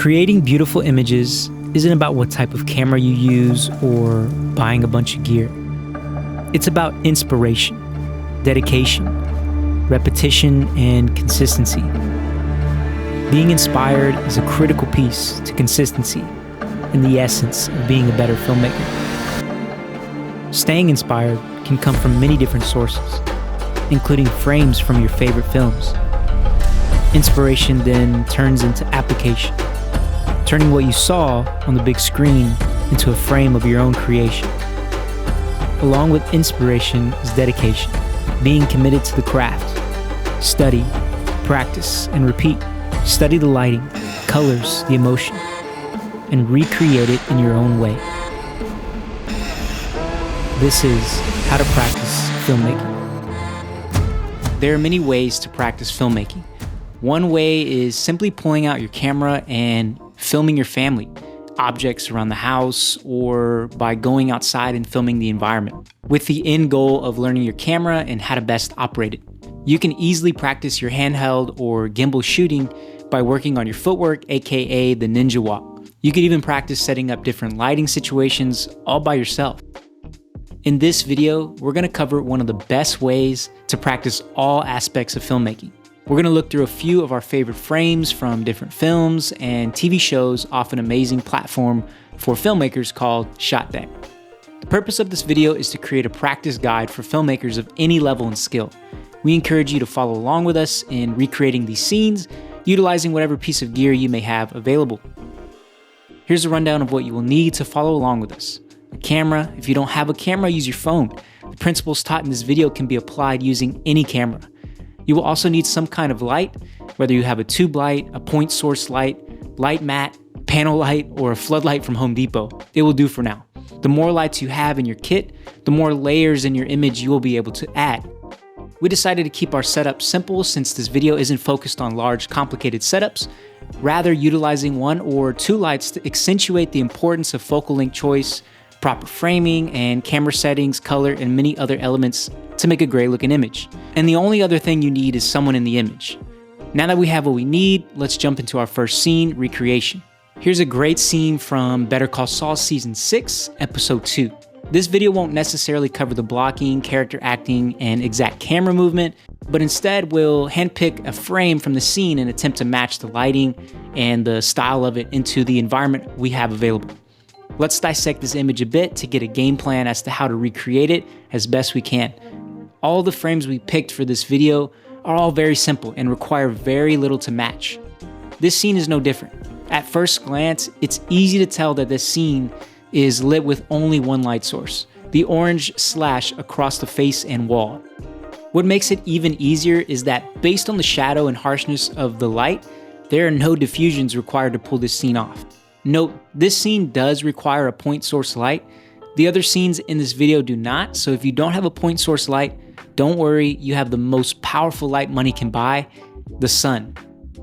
Creating beautiful images isn't about what type of camera you use or buying a bunch of gear. It's about inspiration, dedication, repetition, and consistency. Being inspired is a critical piece to consistency and the essence of being a better filmmaker. Staying inspired can come from many different sources, including frames from your favorite films. Inspiration then turns into application, turning what you saw on the big screen into a frame of your own creation. Along with inspiration is dedication, being committed to the craft. Study, practice, and repeat. Study the lighting, colors, the emotion, and recreate it in your own way. This is how to practice filmmaking. There are many ways to practice filmmaking. One way is simply pulling out your camera and filming your family, objects around the house, or by going outside and filming the environment, with the end goal of learning your camera and how to best operate it. You can easily practice your handheld or gimbal shooting by working on your footwork, aka the ninja walk. You could even practice setting up different lighting situations all by yourself. In this video, we're going to cover one of the best ways to practice all aspects of filmmaking. We're going to look through a few of our favorite frames from different films and TV shows off an amazing platform for filmmakers called ShotDeck. The purpose of this video is to create a practice guide for filmmakers of any level and skill. We encourage you to follow along with us in recreating these scenes, utilizing whatever piece of gear you may have available. Here's a rundown of what you will need to follow along with us. A camera. If you don't have a camera, use your phone. The principles taught in this video can be applied using any camera. You will also need some kind of light, whether you have a tube light, a point source light, light mat, panel light, or a floodlight from Home Depot. It will do for now. The more lights you have in your kit, the more layers in your image you will be able to add. We decided to keep our setup simple since this video isn't focused on large, complicated setups, rather utilizing one or two lights to accentuate the importance of focal length choice, proper framing, and camera settings, color, and many other elements to make a great looking image. And the only other thing you need is someone in the image. Now that we have what we need, let's jump into our first scene, recreation. Here's a great scene from Better Call Saul Season 6, Episode 2. This video won't necessarily cover the blocking, character acting, and exact camera movement, but instead we'll handpick a frame from the scene and attempt to match the lighting and the style of it into the environment we have available. Let's dissect this image a bit to get a game plan as to how to recreate it as best we can. All the frames we picked for this video are all very simple and require very little to match. This scene is no different. At first glance, it's easy to tell that this scene is lit with only one light source, the orange slash across the face and wall. What makes it even easier is that based on the shadow and harshness of the light, there are no diffusions required to pull this scene off. Note, this scene does require a point source light. The other scenes in this video do not, so if you don't have a point source light, don't worry, you have the most powerful light money can buy, the sun.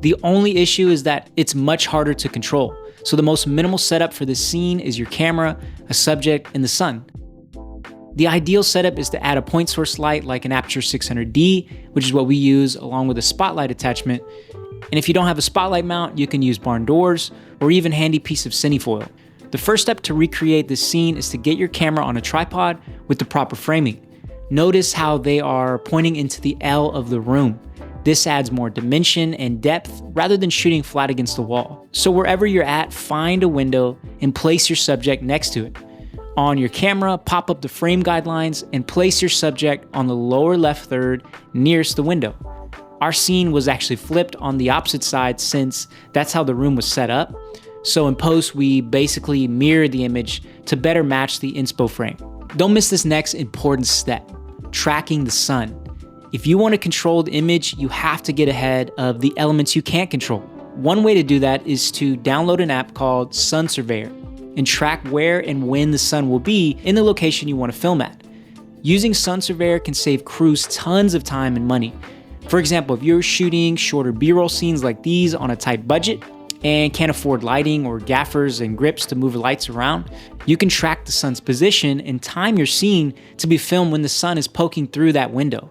The only issue is that it's much harder to control, so the most minimal setup for this scene is your camera, a subject, and the sun. The ideal setup is to add a point source light like an Aperture 600D, which is what we use, along with a spotlight attachment. And if you don't have a spotlight mount, you can use barn doors or even handy piece of cinefoil. The first step to recreate this scene is to get your camera on a tripod with the proper framing. Notice how they are pointing into the L of the room. This adds more dimension and depth rather than shooting flat against the wall. So wherever you're at, find a window and place your subject next to it. On your camera, pop up the frame guidelines and place your subject on the lower left third nearest the window. Our scene was actually flipped on the opposite side since that's how the room was set up. So in post, we basically mirrored the image to better match the inspo frame. Don't miss this next important step, tracking the sun. If you want to control the image, you have to get ahead of the elements you can't control. One way to do that is to download an app called Sun Surveyor and track where and when the sun will be in the location you want to film at. Using Sun Surveyor can save crews tons of time and money. For example, if you're shooting shorter B-roll scenes like these on a tight budget and can't afford lighting or gaffers and grips to move the lights around, you can track the sun's position and time your scene to be filmed when the sun is poking through that window.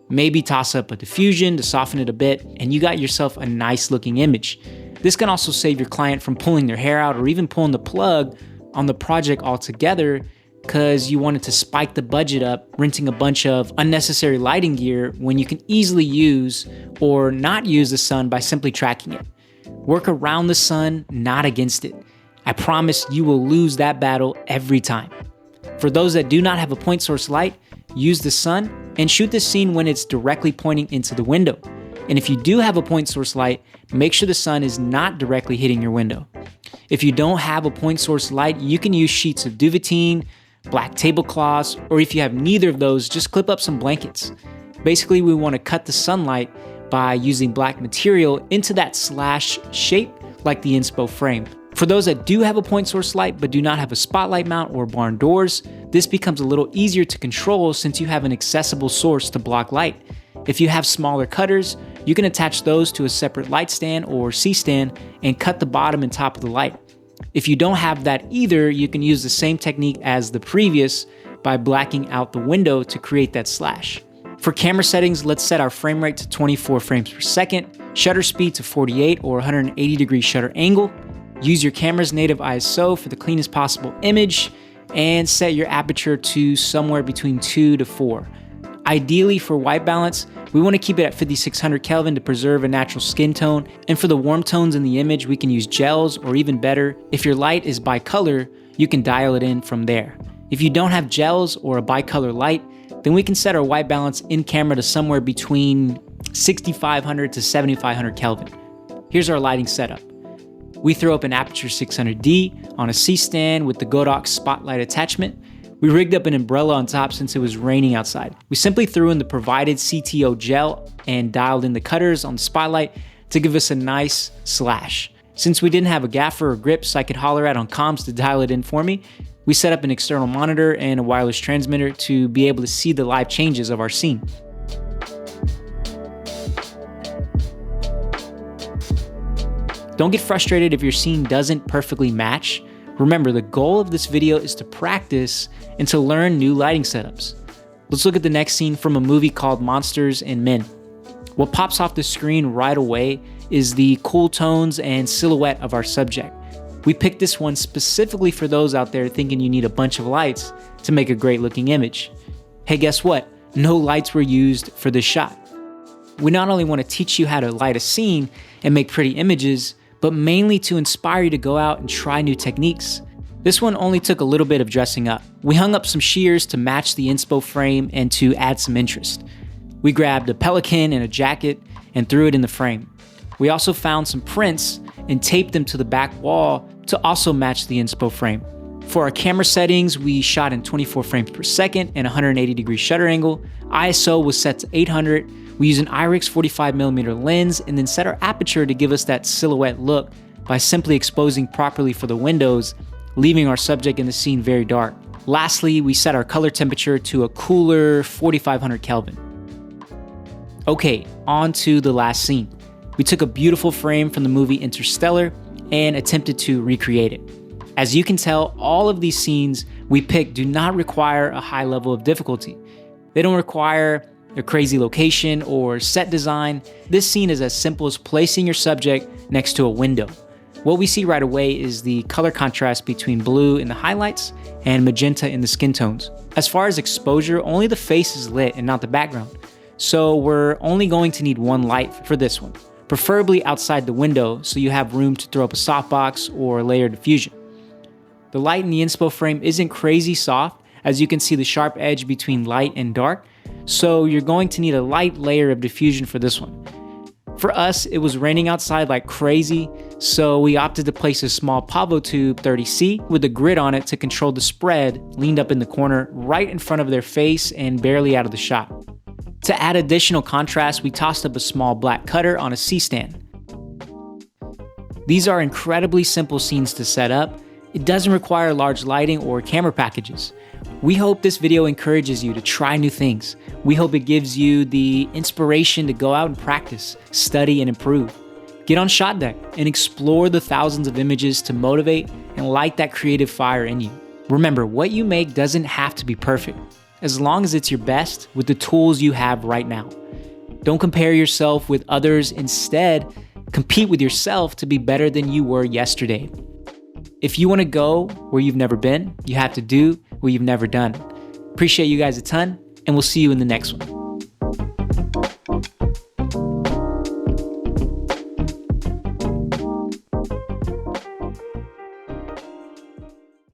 Maybe toss up a diffusion to soften it a bit, and you got yourself a nice looking image. This can also save your client from pulling their hair out or even pulling the plug on the project altogether because you wanted to spike the budget up, renting a bunch of unnecessary lighting gear when you can easily use or not use the sun by simply tracking it. Work around the sun, not against it. I promise you will lose that battle every time. For those that do not have a point source light, use the sun and shoot this scene when it's directly pointing into the window. And if you do have a point source light, make sure the sun is not directly hitting your window. If you don't have a point source light, you can use sheets of duvetine, black tablecloths, or if you have neither of those, just clip up some blankets. Basically, we want to cut the sunlight by using black material into that slash shape like the inspo frame. For those that do have a point source light but do not have a spotlight mount or barn doors, this becomes a little easier to control since you have an accessible source to block light. If you have smaller cutters, you can attach those to a separate light stand or C-stand and cut the bottom and top of the light. If you don't have that either, you can use the same technique as the previous by blacking out the window to create that slash. For camera settings, let's set our frame rate to 24 frames per second, shutter speed to 48 or 180 degree shutter angle. Use your camera's native ISO for the cleanest possible image and set your aperture to somewhere between 2 to 4. Ideally for white balance, we want to keep it at 5600 Kelvin to preserve a natural skin tone, and for the warm tones in the image, we can use gels, or even better, if your light is bicolor, you can dial it in from there. If you don't have gels or a bicolor light, then we can set our white balance in camera to somewhere between 6500 to 7500 Kelvin. Here's our lighting setup. We throw up an Aperture 600D on a C-stand with the Godox spotlight attachment. We rigged up an umbrella on top since it was raining outside. We simply threw in the provided CTO gel and dialed in the cutters on the spotlight to give us a nice slash. Since we didn't have a gaffer or grips I could holler at on comms to dial it in for me, we set up an external monitor and a wireless transmitter to be able to see the live changes of our scene. Don't get frustrated if your scene doesn't perfectly match. Remember, the goal of this video is to practice and to learn new lighting setups. Let's look at the next scene from a movie called Monsters and Men. What pops off the screen right away is the cool tones and silhouette of our subject. We picked this one specifically for those out there thinking you need a bunch of lights to make a great looking image. Hey, guess what? No lights were used for this shot. We not only want to teach you how to light a scene and make pretty images, but mainly to inspire you to go out and try new techniques. This one only took a little bit of dressing up. We hung up some shears to match the inspo frame and to add some interest. We grabbed a pelican and a jacket and threw it in the frame. We also found some prints and taped them to the back wall to also match the inspo frame. For our camera settings, we shot in 24 frames per second and 180 degree shutter angle. ISO was set to 800. We use an IRIX 45mm lens and then set our aperture to give us that silhouette look by simply exposing properly for the windows, leaving our subject in the scene very dark. Lastly, we set our color temperature to a cooler 4500 Kelvin. Okay, on to the last scene. We took a beautiful frame from the movie Interstellar and attempted to recreate it. As you can tell, all of these scenes we picked do not require a high level of difficulty. They don't require a crazy location or set design. This scene is as simple as placing your subject next to a window. What we see right away is the color contrast between blue in the highlights and magenta in the skin tones. As far as exposure, only the face is lit and not the background. So we're only going to need one light for this one, preferably outside the window so you have room to throw up a softbox or layer diffusion. The light in the inspo frame isn't crazy soft, as you can see the sharp edge between light and dark, so you're going to need a light layer of diffusion for this one. For us, it was raining outside like crazy, so we opted to place a small Pavo Tube 30C with a grid on it to control the spread leaned up in the corner right in front of their face and barely out of the shot. To add additional contrast, we tossed up a small black cutter on a C-stand. These are incredibly simple scenes to set up. It doesn't require large lighting or camera packages. We hope this video encourages you to try new things. We hope it gives you the inspiration to go out and practice, study, and improve. Get on ShotDeck and explore the thousands of images to motivate and light that creative fire in you. Remember, what you make doesn't have to be perfect, as long as it's your best with the tools you have right now. Don't compare yourself with others. Instead, Compete with yourself to be better than you were yesterday. If you want to go where you've never been, you have to do what you've never done. Appreciate you guys a ton, and we'll see you in the next one.